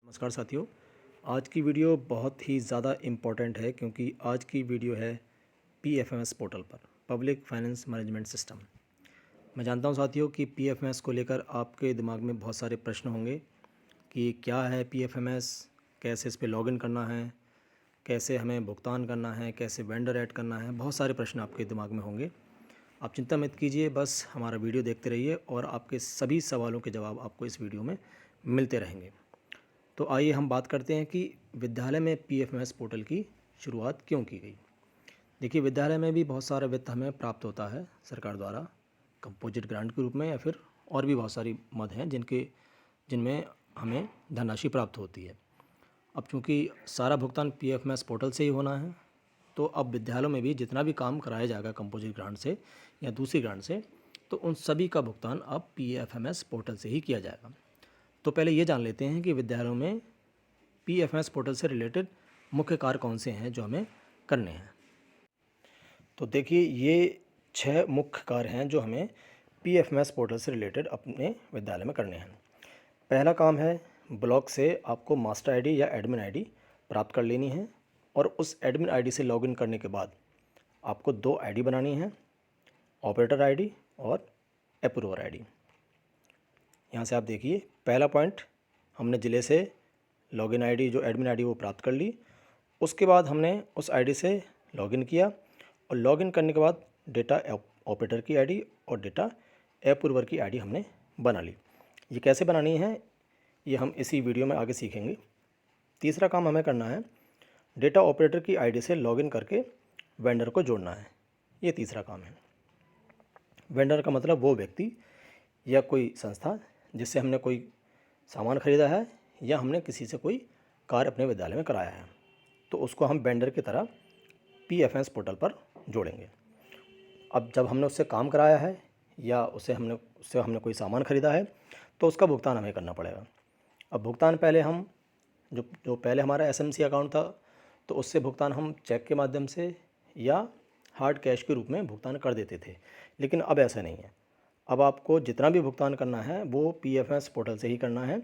नमस्कार साथियों। आज की वीडियो बहुत ही ज़्यादा इम्पॉर्टेंट है क्योंकि आज की वीडियो है पीएफएमएस पोर्टल पर, पब्लिक फाइनेंस मैनेजमेंट सिस्टम। मैं जानता हूं साथियों कि पीएफएमएस को लेकर आपके दिमाग में बहुत सारे प्रश्न होंगे कि क्या है पीएफएमएस, कैसे इस पर लॉगिन करना है, कैसे हमें भुगतान करना है, कैसे वेंडर ऐड करना है। बहुत सारे प्रश्न आपके दिमाग में होंगे। आप चिंता मत कीजिए, बस हमारा वीडियो देखते रहिए और आपके सभी सवालों के जवाब आपको इस वीडियो में मिलते रहेंगे। तो आइए हम बात करते हैं कि विद्यालय में पीएफएमएस पोर्टल की शुरुआत क्यों की गई। देखिए, विद्यालय में भी बहुत सारा वित्त हमें प्राप्त होता है सरकार द्वारा कंपोजिट ग्रांट के रूप में, या फिर और भी बहुत सारी मद हैं जिनमें हमें धनराशि प्राप्त होती है। अब चूँकि सारा भुगतान पीएफएमएस पोर्टल से ही होना है, तो अब विद्यालयों में भी जितना भी काम कराया जाएगा कंपोजिट ग्रांट से या दूसरी ग्रांट से, तो उन सभी का भुगतान अब पीएफएमएस पोर्टल से ही किया जाएगा। तो पहले ये जान लेते हैं कि विद्यालयों में पीएफएमएस पोर्टल से रिलेटेड मुख्य कार्य कौन से हैं जो हमें करने हैं। तो देखिए, ये 6 मुख्य कार्य हैं जो हमें पीएफएमएस पोर्टल से रिलेटेड अपने विद्यालय में करने हैं। पहला काम है, ब्लॉक से आपको मास्टर आईडी या एडमिन आईडी प्राप्त कर लेनी है और उस एडमिन आईडी से लॉगिन करने के बाद आपको 2 आईडी बनानी है, ऑपरेटर आईडी और अप्रूवर आईडी। यहाँ से आप देखिए, पहला पॉइंट, हमने ज़िले से लॉगिन आईडी जो एडमिन आईडी वो प्राप्त कर ली। उसके बाद हमने उस आईडी से लॉगिन किया और लॉगिन करने के बाद डेटा ऑपरेटर की आईडी और डेटा अप्रूवर की आईडी हमने बना ली। ये कैसे बनानी है ये हम इसी वीडियो में आगे सीखेंगे। तीसरा काम हमें करना है, डेटा ऑपरेटर की आईडी से लॉगिन करके वेंडर को जोड़ना है। ये तीसरा काम है। वेंडर का मतलब वो व्यक्ति या कोई संस्था जिससे हमने कोई सामान ख़रीदा है या हमने किसी से कोई कार्य अपने विद्यालय में कराया है, तो उसको हम वेंडर की तरह पीएफएमएस पोर्टल पर जोड़ेंगे। अब जब हमने उससे काम कराया है या उससे हमने कोई सामान ख़रीदा है, तो उसका भुगतान हमें करना पड़ेगा। अब भुगतान पहले हम जो पहले हमारा एसएमसी अकाउंट था, तो उससे भुगतान हम चेक के माध्यम से या हार्ड कैश के रूप में भुगतान कर देते थे, लेकिन अब ऐसा नहीं है। अब आपको जितना भी भुगतान करना है वो पीएफएमएस पोर्टल से ही करना है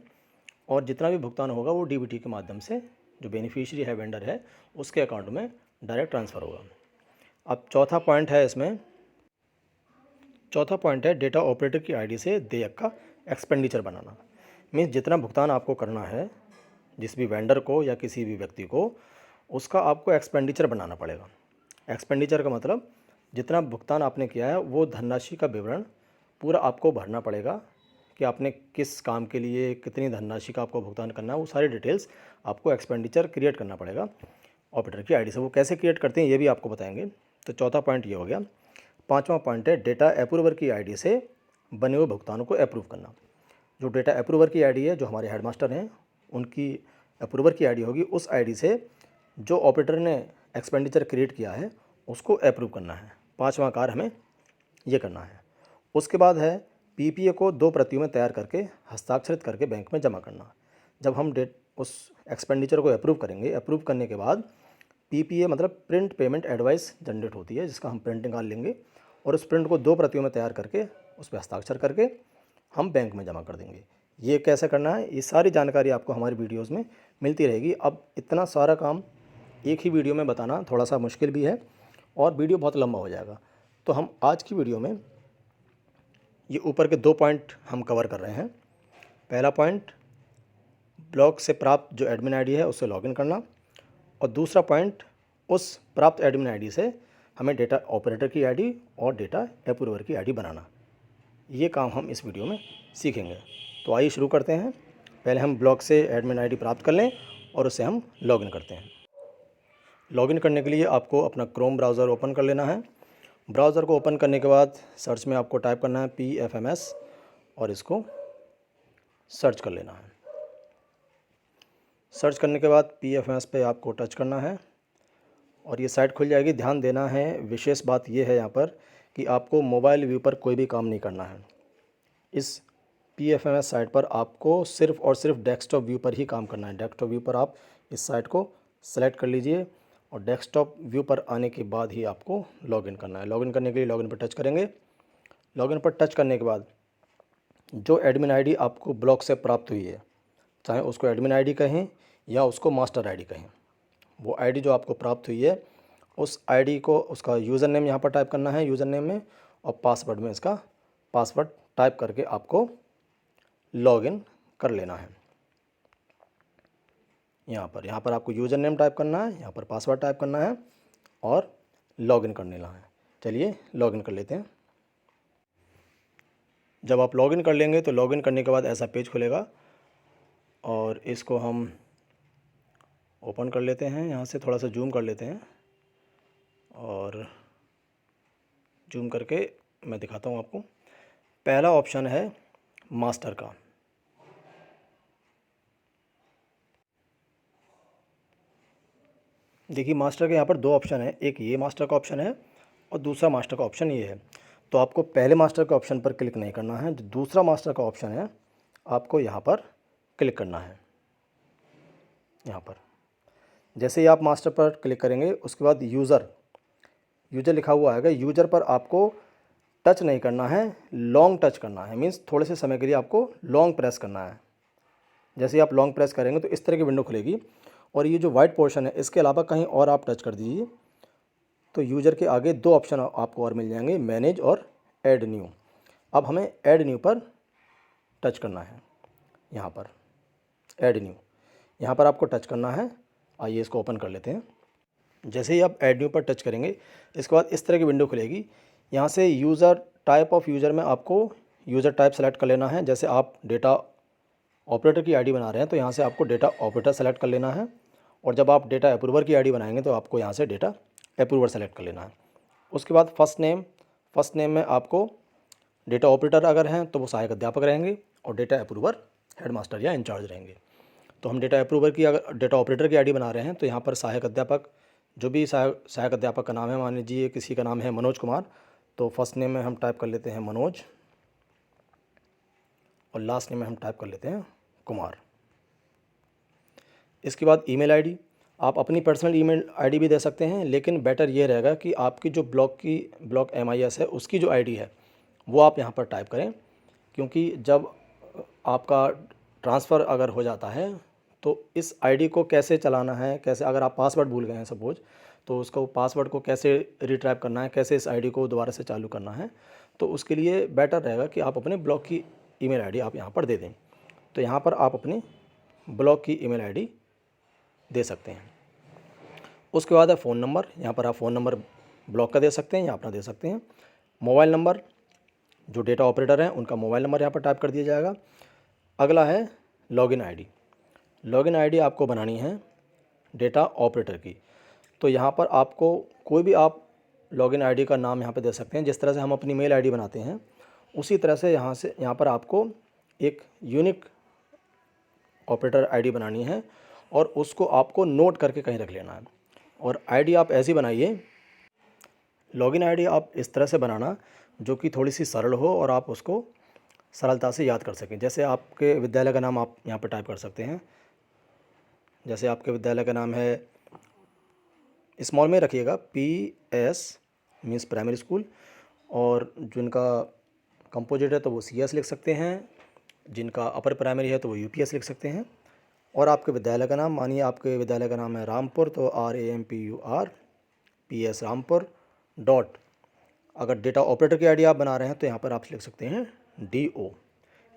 और जितना भी भुगतान होगा वो डीबीटी के माध्यम से, जो बेनिफिशियरी है वेंडर है, उसके अकाउंट में डायरेक्ट ट्रांसफ़र होगा। अब चौथा पॉइंट है डेटा ऑपरेटर की आईडी से देयक का एक्सपेंडिचर बनाना। मीन्स जितना भुगतान आपको करना है जिस भी वेंडर को या किसी भी व्यक्ति को, उसका आपको एक्सपेंडिचर बनाना पड़ेगा। एक्सपेंडिचर का मतलब जितना भुगतान आपने किया है वो धनराशि का विवरण पूरा आपको भरना पड़ेगा कि आपने किस काम के लिए कितनी धनराशि का आपको भुगतान करना है। वो सारी डिटेल्स आपको एक्सपेंडिचर क्रिएट करना पड़ेगा ऑपरेटर की आईडी से। वो कैसे क्रिएट करते हैं ये भी आपको बताएंगे। तो चौथा पॉइंट ये हो गया। पांचवा पॉइंट है डेटा अप्रूवर की आईडी से बने हुए भुगतानों को अप्रूव करना। जो डेटा अप्रूवर की आईडी है, जो हमारे हेडमास्टर हैं, उनकी अप्रूवर की आईडी होगी। उस आईडी से जो ऑपरेटर ने एक्सपेंडिचर क्रिएट किया है उसको अप्रूव करना है। पाँचवा कार्य हमें ये करना है। उसके बाद है पीपीए को 2 प्रतियों में तैयार करके हस्ताक्षरित करके बैंक में जमा करना। जब हम उस एक्सपेंडिचर को अप्रूव करेंगे, अप्रूव करने के बाद पीपीए मतलब प्रिंट पेमेंट एडवाइस जनरेट होती है, जिसका हम प्रिंट निकाल लेंगे और उस प्रिंट को 2 प्रतियों में तैयार करके उस पर हस्ताक्षर करके हम बैंक में जमा कर देंगे। ये कैसे करना है, ये सारी जानकारी आपको हमारी वीडियोज़ में मिलती रहेगी। अब इतना सारा काम एक ही वीडियो में बताना थोड़ा सा मुश्किल भी है और वीडियो बहुत लंबा हो जाएगा। तो हम आज की वीडियो में ये ऊपर के 2 पॉइंट हम कवर कर रहे हैं। पहला पॉइंट, ब्लॉक से प्राप्त जो एडमिन आईडी है उससे लॉगिन करना, और दूसरा पॉइंट, उस प्राप्त एडमिन आईडी से हमें डेटा ऑपरेटर की आईडी और डेटा अप्रूवर की आईडी बनाना। ये काम हम इस वीडियो में सीखेंगे। तो आइए शुरू करते हैं। पहले हम ब्लॉक से एडमिन आईडी प्राप्त कर लें और उससे हम लॉगिन करते हैं। लॉगिन करने के लिए आपको अपना क्रोम ब्राउज़र ओपन कर लेना है। ब्राउज़र को ओपन करने के बाद सर्च में आपको टाइप करना है पीएफएमएस और इसको सर्च कर लेना है। सर्च करने के बाद पीएफएमएस पे आपको टच करना है और ये साइट खुल जाएगी। ध्यान देना है, विशेष बात ये है यहाँ पर कि आपको मोबाइल व्यू पर कोई भी काम नहीं करना है। इस पीएफएमएस साइट पर आपको सिर्फ़ और सिर्फ डेस्कटॉप व्यू पर ही काम करना है। डेस्कटॉप व्यू पर आप इस साइट को सेलेक्ट कर लीजिए और डेस्कटॉप व्यू पर आने के बाद ही आपको लॉगिन करना है। लॉगिन करने के लिए लॉगिन पर टच करेंगे। लॉगिन पर टच करने के बाद जो एडमिन आईडी आपको ब्लॉक से प्राप्त हुई है चाहे उसको एडमिन आईडी कहें या उसको मास्टर आईडी कहें। वो आईडी जो आपको प्राप्त हुई है उस आईडी को उसका यूज़र नेम यहाँ पर टाइप करना है यूज़र नेम में, और पासवर्ड में इसका पासवर्ड टाइप करके आपको लॉगिन कर लेना है। यहाँ पर आपको यूज़र नेम टाइप करना है, यहाँ पर पासवर्ड टाइप करना है और लॉगिन कर लेना है। चलिए लॉगिन कर लेते हैं। जब आप लॉगिन कर लेंगे तो लॉगिन करने के बाद ऐसा पेज खुलेगा और इसको हम ओपन कर लेते हैं। यहाँ से थोड़ा सा जूम कर लेते हैं और जूम करके मैं दिखाता हूँ आपको। पहला ऑप्शन है मास्टर का। देखिए मास्टर के यहाँ पर दो ऑप्शन है, एक ये मास्टर का ऑप्शन है और दूसरा मास्टर का ऑप्शन ये है। तो आपको पहले मास्टर के ऑप्शन पर क्लिक नहीं करना है, जो दूसरा मास्टर का ऑप्शन है आपको यहाँ पर क्लिक करना है। यहाँ पर जैसे ही आप मास्टर पर क्लिक करेंगे उसके बाद यूज़र लिखा हुआ आएगा। यूज़र पर आपको टच नहीं करना है, लॉन्ग टच करना है, मीन्स थोड़े से समय के लिए आपको लॉन्ग प्रेस करना है। जैसे ही आप लॉन्ग प्रेस करेंगे तो इस तरह की विंडो खुलेगी और ये जो वाइट पोर्शन है इसके अलावा कहीं और आप टच कर दीजिए तो यूज़र के आगे दो ऑप्शन आपको और मिल जाएंगे, मैनेज और ऐड न्यू। अब हमें ऐड न्यू पर टच करना है। यहाँ पर ऐड न्यू, यहाँ पर आपको टच करना है। आइए इसको ओपन कर लेते हैं। जैसे ही आप ऐड न्यू पर टच करेंगे इसके बाद इस तरह की विंडो खुलेगी। यहाँ से यूज़र टाइप ऑफ यूज़र में आपको यूज़र टाइप सेलेक्ट कर लेना है। जैसे आप डेटा ऑपरेटर की आईडी बना रहे हैं तो यहाँ से आपको डेटा ऑपरेटर सेलेक्ट कर लेना है, और जब आप डेटा अप्रूवर की आईडी बनाएंगे तो आपको यहाँ से डेटा अप्रूवर सेलेक्ट कर लेना है। उसके बाद फर्स्ट नेम में आपको डेटा ऑपरेटर अगर हैं तो वो सहायक अध्यापक रहेंगे और डेटा अप्रूवर हेडमास्टर या इंचार्ज रहेंगे। तो हम डेटा अप्रूवर की अगर डेटा ऑपरेटर की आईडी बना रहे हैं तो यहाँ पर सहायक अध्यापक, जो भी सहायक अध्यापक का नाम है, मान लीजिए किसी का नाम है मनोज कुमार, तो फर्स्ट नेम में हम टाइप कर लेते हैं मनोज और लास्ट नेम में हम टाइप कर लेते हैं कुमार। इसके बाद ईमेल आईडी, आप अपनी पर्सनल ईमेल आईडी भी दे सकते हैं, लेकिन बेटर ये रहेगा कि आपकी जो ब्लॉक MIS है उसकी जो आईडी है वो आप यहाँ पर टाइप करें, क्योंकि जब आपका ट्रांसफ़र अगर हो जाता है तो इस आईडी को कैसे चलाना है, कैसे, अगर आप पासवर्ड भूल गए हैं सपोज, तो उसको पासवर्ड को कैसे रिट्राइव करना है, कैसे इस आईडी को दोबारा से चालू करना है, तो उसके लिए बेटर रहेगा कि आप अपने ब्लॉक की ईमेल आईडी आप यहाँ पर दे दें। तो यहाँ पर आप अपनी ब्लॉक की ईमेल आईडी दे सकते हैं। उसके बाद है फ़ोन नंबर। यहाँ पर आप फ़ोन नंबर ब्लॉक का दे सकते हैं या अपना दे सकते हैं। मोबाइल नंबर, जो डेटा ऑपरेटर हैं उनका मोबाइल नंबर यहाँ पर टाइप कर दिया जाएगा। अगला है लॉगिन आईडी। लॉगिन आईडी आपको बनानी है डेटा ऑपरेटर की। तो यहाँ पर आपको कोई भी आप लॉगिन आईडी का नाम यहाँ पे दे सकते हैं। जिस तरह से हम अपनी मेल आईडी बनाते हैं उसी तरह से यहाँ पर आपको एक यूनिक ऑपरेटर आईडी बनानी है और उसको आपको नोट करके कहीं रख लेना है। और आईडी आप ऐसी बनाइए, लॉगिन आईडी आप इस तरह से बनाना जो कि थोड़ी सी सरल हो और आप उसको सरलता से याद कर सकें। जैसे आपके विद्यालय का नाम आप यहाँ पर टाइप कर सकते हैं। जैसे आपके विद्यालय का नाम है, स्मॉल में रखिएगा, PS मीन्स प्राइमरी स्कूल, और जिनका कंपोजिट है तो वो CS लिख सकते हैं, जिनका अपर प्राइमरी है तो वो UPS लिख सकते हैं। और आपके विद्यालय का नाम, मानिए आपके विद्यालय का नाम है रामपुर, तो RAMPUR PS रामपुर डॉट, अगर डेटा ऑपरेटर की आईडी आप बना रहे हैं तो यहाँ पर आप लिख सकते हैं DO।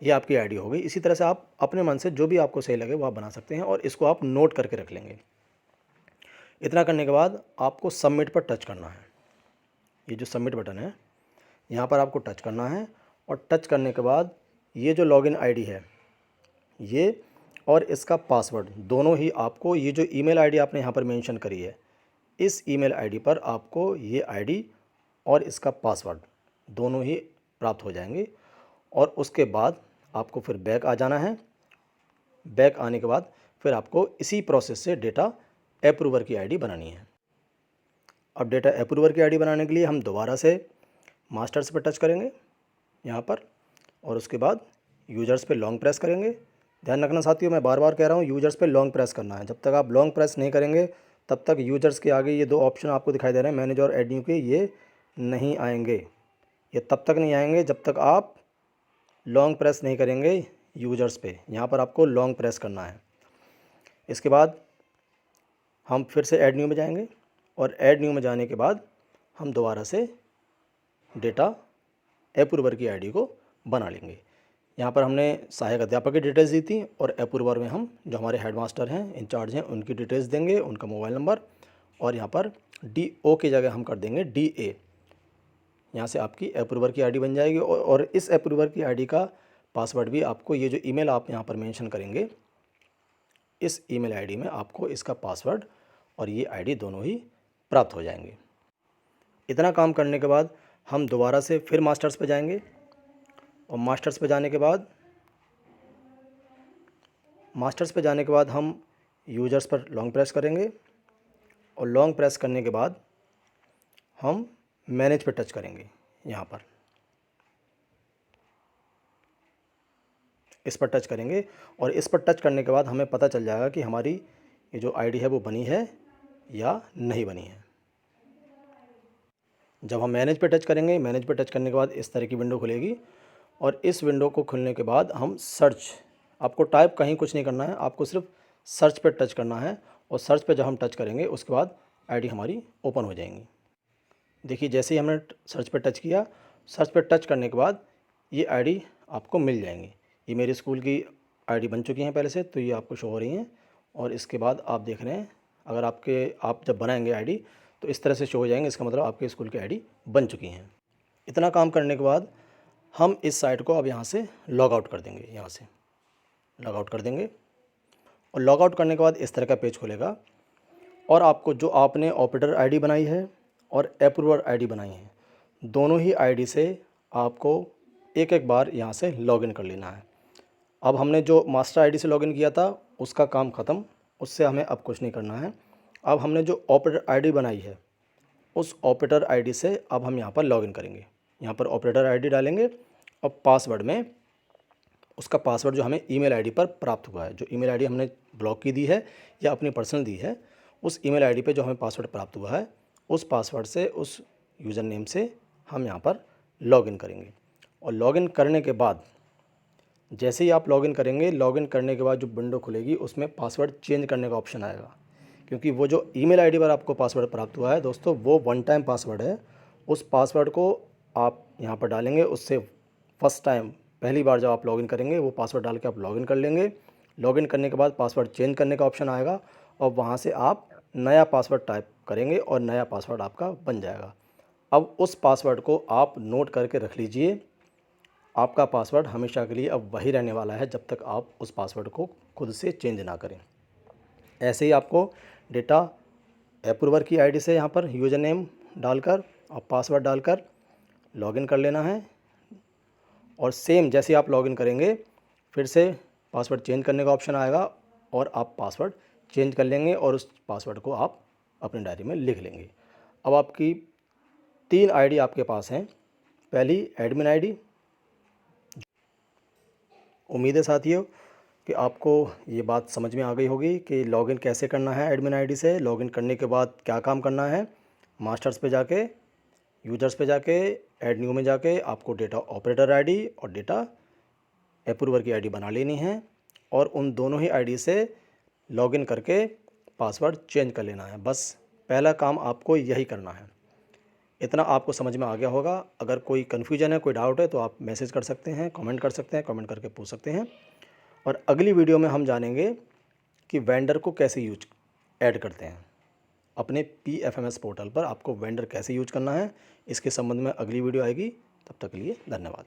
ये आपकी आईडी हो गई। इसी तरह से आप अपने मन से जो भी आपको सही लगे वो आप बना सकते हैं और इसको आप नोट करके रख लेंगे। इतना करने के बाद आपको सबमिट पर टच करना है। ये जो सबमिट बटन है यहाँ पर आपको टच करना है, और टच करने के बाद ये जो लॉगिन आईडी है ये और इसका पासवर्ड दोनों ही आपको, ये जो ईमेल आईडी आपने यहाँ पर मेंशन करी है इस ईमेल आईडी पर आपको ये आईडी और इसका पासवर्ड दोनों ही प्राप्त हो जाएंगे। और उसके बाद आपको फिर बैक आ जाना है। बैक आने के बाद फिर आपको इसी प्रोसेस से डेटा अप्रूवर की आईडी बनानी है। अब डेटा अप्रूवर की आईडी बनाने के लिए हम दोबारा से मास्टर्स पर टच करेंगे यहाँ पर, और उसके बाद यूजर्स पे लॉन्ग प्रेस करेंगे। ध्यान रखना साथियों, मैं बार बार कह रहा हूँ यूजर्स पे लॉन्ग प्रेस करना है। जब तक आप लॉन्ग प्रेस नहीं करेंगे तब तक यूजर्स के आगे ये दो ऑप्शन आपको दिखाई दे रहे हैं, मैनेज और ऐड न्यू के, ये नहीं आएंगे। ये तब तक नहीं आएंगे जब तक आप लॉन्ग प्रेस नहीं करेंगे यूजर्स पे यहाँ पर आपको लॉन्ग प्रेस करना है। इसके बाद हम फिर से ऐड न्यू में जाएंगे और ऐड न्यू में जाने के बाद हम दोबारा से डेटा अप्रूवर की आईडी को बना लेंगे। यहाँ पर हमने सहायक अध्यापक की डिटेल्स दी थी और अप्रूवर में हम जो हमारे हेडमास्टर हैं, इंचार्ज हैं, उनकी डिटेल्स देंगे, उनका मोबाइल नंबर, और यहाँ पर DO की जगह हम कर देंगे DA। यहाँ से आपकी अप्रूवर की आईडी बन जाएगी और इस अप्रूवर की आईडी का पासवर्ड भी आपको, ये जो ईमेल आप यहाँ पर मेंशन करेंगे, इस ईमेल आईडी में आपको इसका पासवर्ड और ये आईडी दोनों ही प्राप्त हो जाएंगे। इतना काम करने के बाद हम दोबारा से फिर मास्टर्स पे जाएंगे और मास्टर्स पे जाने के बाद हम यूजर्स पर लॉन्ग प्रेस करेंगे और लॉन्ग प्रेस करने के बाद हम मैनेज पे टच करेंगे। यहाँ पर इस पर टच करेंगे और इस पर टच करने के बाद हमें पता चल जाएगा कि हमारी ये जो आईडी है वो बनी है या नहीं बनी है। जब हम मैनेज पे टच करेंगे, मैनेज पे टच करने के बाद इस तरह की विंडो खुलेगी और इस विंडो को खुलने के बाद हम सर्च, आपको टाइप कहीं कुछ नहीं करना है, आपको सिर्फ सर्च पे टच करना है और सर्च पे जब हम टच करेंगे उसके बाद आईडी हमारी ओपन हो जाएंगी। देखिए जैसे ही हमने सर्च पे टच किया, सर्च पे टच करने के बाद ये आईडी आपको मिल जाएंगी। ये मेरे स्कूल की आईडी बन चुकी हैं पहले से, तो ये आपको शो हो रही हैं। और इसके बाद आप देख रहे हैं, अगर आप जब बनाएंगे आईडी तो इस तरह से शो हो जाएंगे, इसका मतलब आपके स्कूल की आईडी बन चुकी हैं। इतना काम करने के बाद हम इस साइट को अब यहाँ से लॉग आउट कर देंगे। यहाँ से लॉग आउट कर देंगे और लॉग आउट करने के बाद इस तरह का पेज खुलेगा और आपको जो आपने ऑपरेटर आईडी बनाई है और अप्रूवर आईडी बनाई है, दोनों ही आईडी से आपको एक एक बार यहाँ से लॉगिन कर लेना है। अब हमने जो मास्टर आईडी से लॉगिन किया था उसका काम ख़त्म, उससे हमें अब कुछ नहीं करना है। अब हमने जो ऑपरेटर आईडी बनाई है उस ऑपरेटर आईडी से अब हम यहाँ पर लॉगिन करेंगे। यहाँ पर ऑपरेटर आईडी डालेंगे और पासवर्ड में उसका पासवर्ड जो हमें ईमेल आईडी पर प्राप्त हुआ है, जो ईमेल आईडी हमने ब्लॉक की दी है या अपनी पर्सनल दी है, उस ईमेल आईडी पे जो हमें पासवर्ड प्राप्त हुआ है उस पासवर्ड से, उस यूज़र नेम से हम यहाँ पर लॉगिन करेंगे। और लॉगिन करने के बाद जैसे ही आप लॉगिन करेंगे, लॉगिन करने के बाद जो विंडो खुलेगी उसमें पासवर्ड चेंज करने का ऑप्शन आएगा, क्योंकि वो जो ईमेल आईडी पर आपको पासवर्ड प्राप्त हुआ है दोस्तों, वो वन टाइम पासवर्ड है। उस पासवर्ड को आप यहाँ पर डालेंगे, उससे फर्स्ट टाइम पहली बार जब आप लॉगिन करेंगे वो पासवर्ड डाल के आप लॉगिन कर लेंगे। लॉगिन करने के बाद पासवर्ड चेंज करने का ऑप्शन आएगा और वहाँ से आप नया पासवर्ड टाइप करेंगे और नया पासवर्ड आपका बन जाएगा। अब उस पासवर्ड को आप नोट करके रख लीजिए। आपका पासवर्ड हमेशा के लिए अब वही रहने वाला है जब तक आप उस पासवर्ड को खुद से चेंज ना करें। ऐसे ही आपको डेटा अप्रूवर की आईडी से यहाँ पर यूज़र नेम डालकर और पासवर्ड डालकर लॉगिन कर लेना है। और सेम जैसे आप लॉगिन करेंगे फिर से पासवर्ड चेंज करने का ऑप्शन आएगा और आप पासवर्ड चेंज कर लेंगे और उस पासवर्ड को आप अपनी डायरी में लिख लेंगे। अब आपकी 3 आईडी आपके पास हैं। पहली एडमिन आईडी। उम्मीद है साथियों कि आपको ये बात समझ में आ गई होगी कि लॉगिन कैसे करना है एडमिन आईडी से। लॉगिन करने के बाद क्या काम करना है, मास्टर्स पे जाके, यूजर्स पे जाके, ऐड न्यू में जाके आपको डेटा ऑपरेटर आईडी और डेटा अप्रूवर की आईडी बना लेनी है और उन दोनों ही आईडी से लॉगिन करके पासवर्ड चेंज कर लेना है। बस पहला काम आपको यही करना है। इतना आपको समझ में आ गया होगा। अगर कोई कन्फ्यूजन है, कोई डाउट है तो आप मैसेज कर सकते हैं, कमेंट कर सकते हैं, कमेंट करके पूछ सकते हैं। और अगली वीडियो में हम जानेंगे कि वेंडर को कैसे ऐड करते हैं। अपने PFMS पोर्टल पर आपको वेंडर कैसे यूज करना है, इसके संबंध में अगली वीडियो आएगी। तब तक के लिए धन्यवाद।